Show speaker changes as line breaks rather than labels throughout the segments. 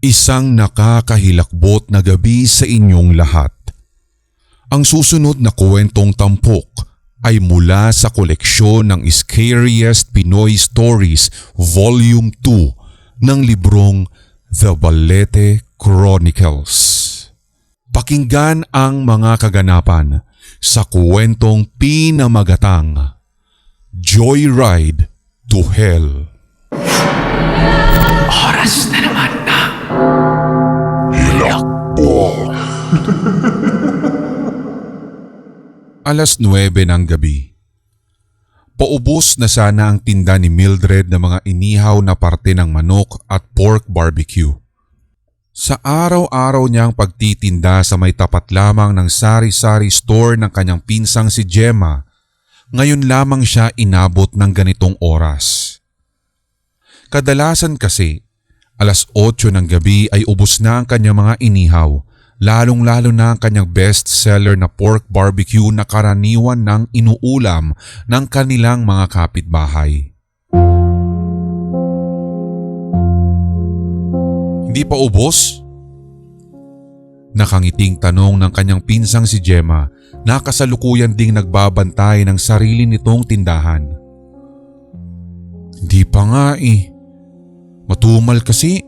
Isang nakakahilakbot na gabi sa inyong lahat. Ang susunod na kwentong tampok ay mula sa koleksyon ng Scariest Pinoy Stories Volume 2 ng librong The Balete Chronicles. Pakinggan ang mga kaganapan sa kwentong pinamagatang Joyride to Hell.
Oras na naman ng
Hilakbot. Alas 9 ng gabi. Paubos na sana ang tinda ni Mildred ng mga inihaw na parte ng manok at pork barbecue. Sa araw-araw niyang pagtitinda sa may tapat lamang ng sari-sari store ng kanyang pinsang si Gemma, ngayon lamang siya inabot ng ganitong oras. Kadalasan kasi, alas 8 ng gabi ay ubos na ang kanyang mga inihaw, lalong-lalo na ang kanyang best-seller na pork barbecue na karaniwan ng inuulam ng kanilang mga kapitbahay. Hindi pa ubos? Nakangiting tanong ng kanyang pinsang si Gemma na kasalukuyan ding nagbabantay ng sarili nitong tindahan. Hindi pa nga eh. Matumal kasi,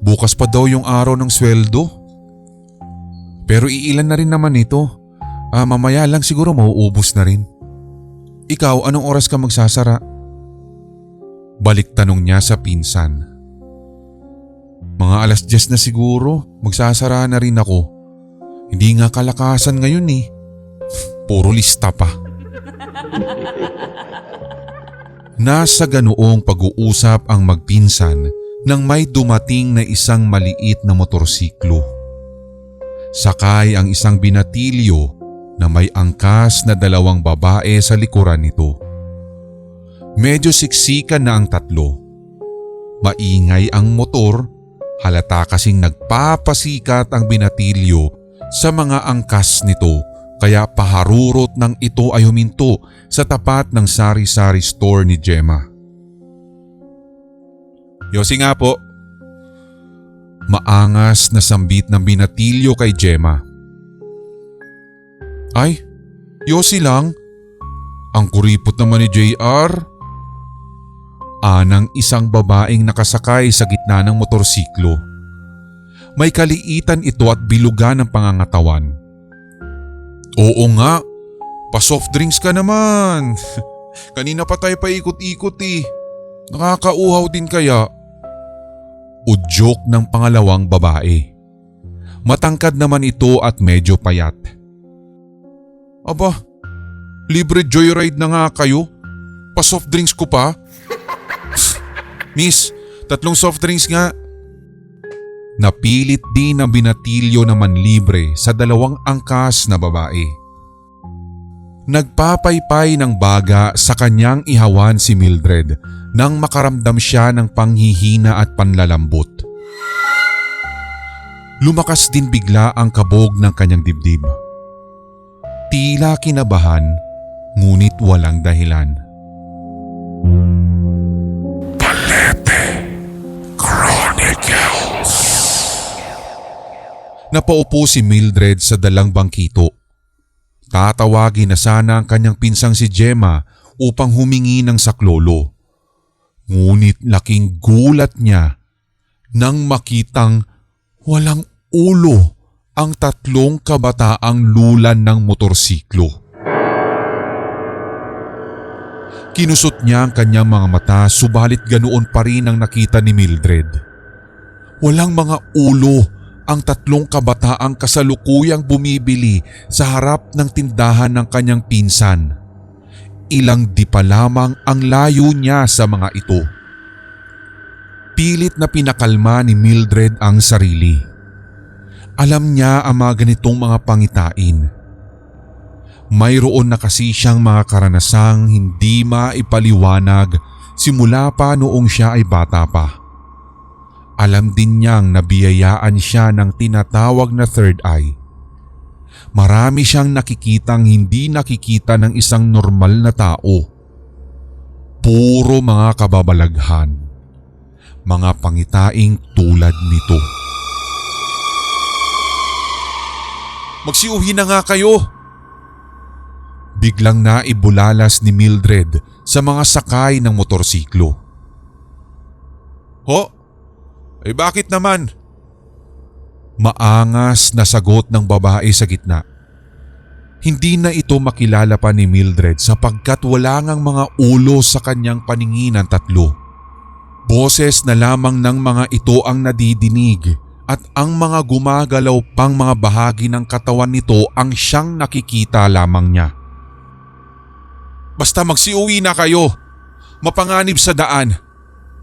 bukas pa daw yung araw ng sweldo. Pero iilan na rin naman ito. Mamaya lang siguro mauubos na rin. Ikaw, anong oras ka magsasara? Balik tanong niya sa pinsan. Mga alas 10 na siguro, magsasara na rin ako. Hindi nga kalakasan ngayon eh. Puro lista pa. Nasa ganoong pag-uusap ang magpinsan nang may dumating na isang maliit na motorsiklo. Sakay ang isang binatilyo na may angkas na dalawang babae sa likuran nito. Medyo siksikan na ang tatlo. Maingay ang motor, halata kasing nagpapasikat ang binatilyo sa mga angkas nito, kaya paharurot ng ito ay huminto sa tapat ng sari-sari store ni Gemma. Yosi nga po. Maangas na sambit ng binatilyo kay Gemma. Ay, yosi lang. Ang kuripot naman ni JR. Anang isang babaeng nakasakay sa gitna ng motorsiklo. May kaliitan ito at bilugan ng pangangatawan. Oo nga, pa-soft drinks ka naman. Kanina pa tayo paikot-ikot eh. Nakakauhaw din kaya? Udyok ng pangalawang babae. Matangkad naman ito at medyo payat. Aba, libre joyride na nga kayo? Pa-soft drinks ko pa? Miss, 3 soft drinks nga. Napilit din ang binatilyo na manlibre sa 2 angkas na babae. Nagpapaypay ng baga sa kanyang ihawan si Mildred nang makaramdam siya ng panghihina at panlalambot. Lumakas din bigla ang kabog ng kanyang dibdib. Tila kinabahan, ngunit walang dahilan. Balete Chronicles. Napaupo si Mildred sa dalang bangkito. Tatawagin na sana ang kanyang pinsang si Gemma upang humingi ng saklolo. Ngunit laking gulat niya nang makitang walang ulo ang 3 kabataang lulan ng motorsiklo. Kinusot niya ang kanyang mga mata, subalit ganoon pa rin ang nakita ni Mildred. Walang mga ulo ang 3 kabataang kasalukuyang bumibili sa harap ng tindahan ng kanyang pinsan. Ilang di pa lamang ang layo niya sa mga ito. Pilit na pinakalma ni Mildred ang sarili. Alam niya ang mga ganitong mga pangitain. Mayroon na kasi siyang mga karanasang hindi maipaliwanag simula pa noong siya ay bata pa. Alam din niyang nabiyayaan siya ng tinatawag na third eye. Marami siyang nakikitang hindi nakikita ng isang normal na tao. Puro mga kababalaghan. Mga pangitaing tulad nito. Magsiuwi na nga kayo. Biglang naibulalas ni Mildred sa mga sakay ng motorsiklo. Ho? Eh bakit naman? Maangas na sagot ng babae sa gitna. Hindi na ito makilala pa ni Mildred sapagkat wala ngang mga ulo sa kanyang paningin ang tatlo. Boses na lamang ng mga ito ang nadidinig at ang mga gumagalaw pang mga bahagi ng katawan nito ang siyang nakikita lamang niya. Basta magsiuwi na kayo. Mapanganib sa daan.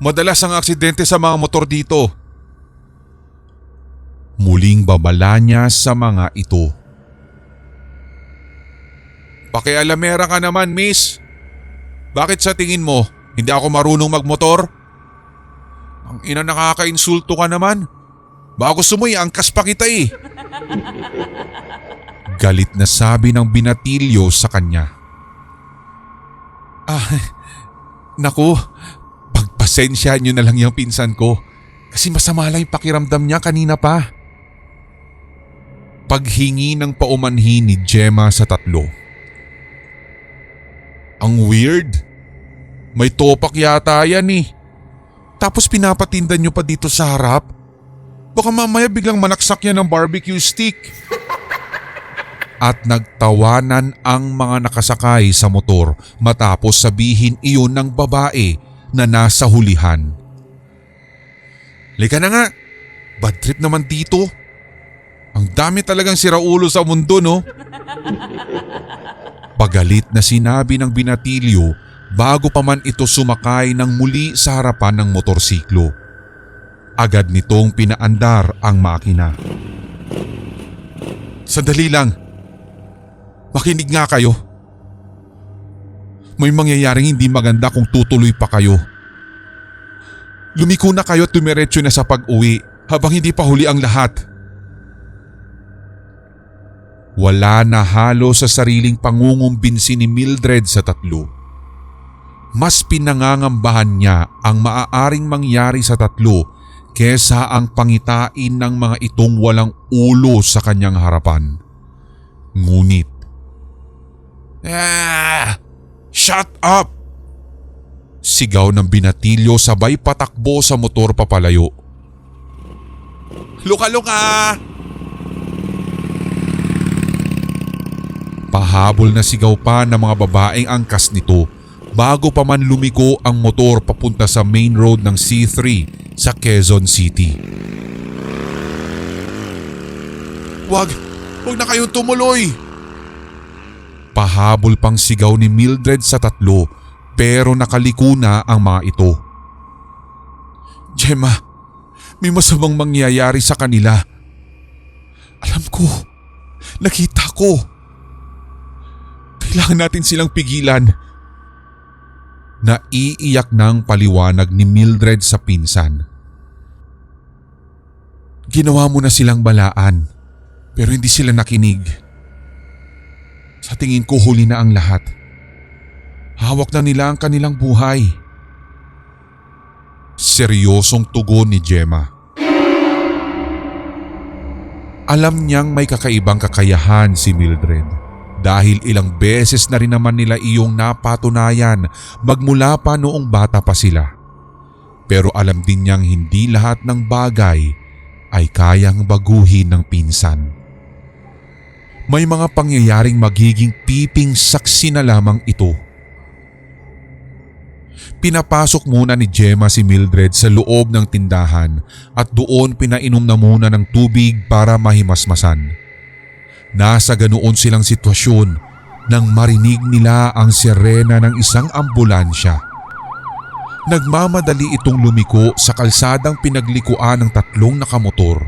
Madalas ang aksidente sa mga motor dito. Muling babala niya sa mga ito. Pakialamera ka naman, miss. Bakit sa tingin mo, hindi ako marunong magmotor? Ang ina, nakaka-insulto ka naman. Baka gusto mo iangkas pa kita eh. Galit na sabi ng binatilyo sa kanya. Naku, pagpasensya nyo na lang yung pinsan ko. Kasi masama lang yung pakiramdam niya kanina pa. Paghingi ng paumanhin ni Gemma sa tatlo. Ang weird. May topak yata yan eh. Tapos pinapatindan nyo pa dito sa harap. Baka mamaya biglang manaksak yan ng barbecue stick. At nagtawanan ang mga nakasakay sa motor matapos sabihin iyon ng babae na nasa hulihan. Lika na nga. Bad trip naman dito. Ang dami talagang siraulo sa mundo, no? Pagalit na sinabi ng binatilyo bago pa man ito sumakay ng muli sa harapan ng motorsiklo. Agad nitong pinaandar ang makina. Sandali lang. Makinig nga kayo. May mangyayaring hindi maganda kung tutuloy pa kayo. Lumiko na kayo at tumiretso na sa pag-uwi habang hindi pa huli ang lahat. Wala na halo sa sariling pangungumbinsi ni Mildred sa tatlo. Mas pinangangambahan niya ang maaaring mangyari sa tatlo kesa ang pangitain ng mga itong walang ulo sa kanyang harapan. Ngunit, shut up! Sigaw ng binatilyo sabay patakbo sa motor papalayo. Luka-luka! Pahabol na sigaw pa ng mga babaeng angkas nito bago pa man lumiko ang motor papunta sa main road ng C3 sa Quezon City. Wag na kayong tumuloy! Pahabol pang sigaw ni Mildred sa tatlo pero nakaliko na ang mga ito. Gemma, may masamang mangyayari sa kanila. Alam ko, nakita ko. Kailangan natin silang pigilan. Naiiyak ng paliwanag ni Mildred sa pinsan. Ginawa mo na silang balaan pero hindi sila nakinig. Sa tingin ko huli na ang lahat. Hawak na nila ang kanilang buhay. Seryosong tugon ni Gemma. Alam niyang may kakaibang kakayahan si Mildred. Dahil ilang beses na rin naman nila iyong napatunayan magmula pa noong bata pa sila. Pero alam din niyang hindi lahat ng bagay ay kayang baguhin ng pinsan. May mga pangyayaring magiging piping saksi na lamang ito. Pinapasok muna ni Gemma si Mildred sa loob ng tindahan at doon pinainom na muna ng tubig para mahimasmasan. Nasa ganoon silang sitwasyon nang marinig nila ang sirena ng isang ambulansya. Nagmamadali itong lumiko sa kalsadang pinaglikuan ng tatlong nakamotor.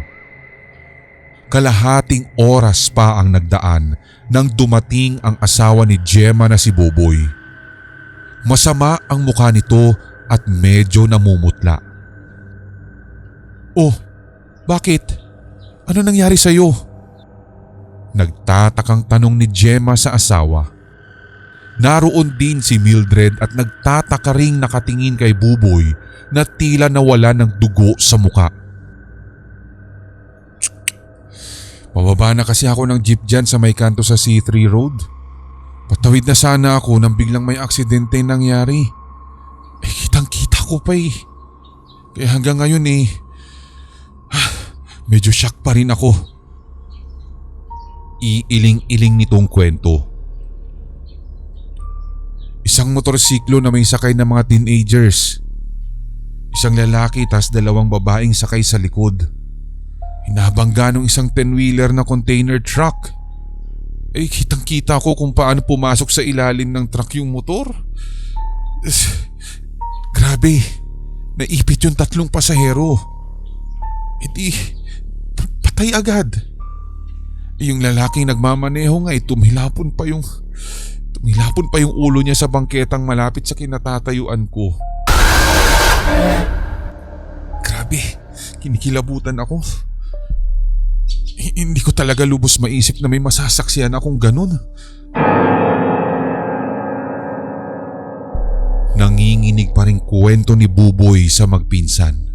Kalahating oras pa ang nagdaan nang dumating ang asawa ni Gemma na si Buboy. Masama ang mukha nito at medyo namumutla. Oh, bakit? Ano nangyari sa'yo? Nagtatakang tanong ni Gemma sa asawa. Naroon din si Mildred at nagtataka ring nakatingin kay Buboy na tila nawala ng dugo sa muka. Pababa na kasi ako ng jeep dyan sa may kanto sa C3 Road. Patawid na sana ako nang biglang may aksidente nangyari. Kitang kita ko pa eh. Kaya hanggang ngayon medyo shock pa rin ako. Iiling-iling nitong kwento. Isang motorsiklo na may sakay ng mga teenagers. Isang lalaki tas 2 babaeng sakay sa likod. Hinabangga ng isang 10-wheeler na container truck. Kitang kita ko kung paano pumasok sa ilalim ng truck yung motor. Grabe, naipit yung 3 pasahero. Patay agad. Yung lalaking nagmamaneho nga tumilapon pa yung ulo niya sa bangketang malapit sa kinatatayuan ko. Grabe, kinikilabutan ako. Hindi ko talaga lubos maisip na may masasaksihan akong ganun. Nanginginig pa rin kwento ni Buboy sa magpinsan.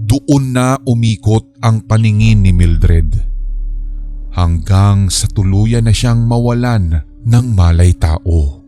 Doon na umikot ang paningin ni Mildred hanggang sa tuluyan na siyang mawalan ng malay tao.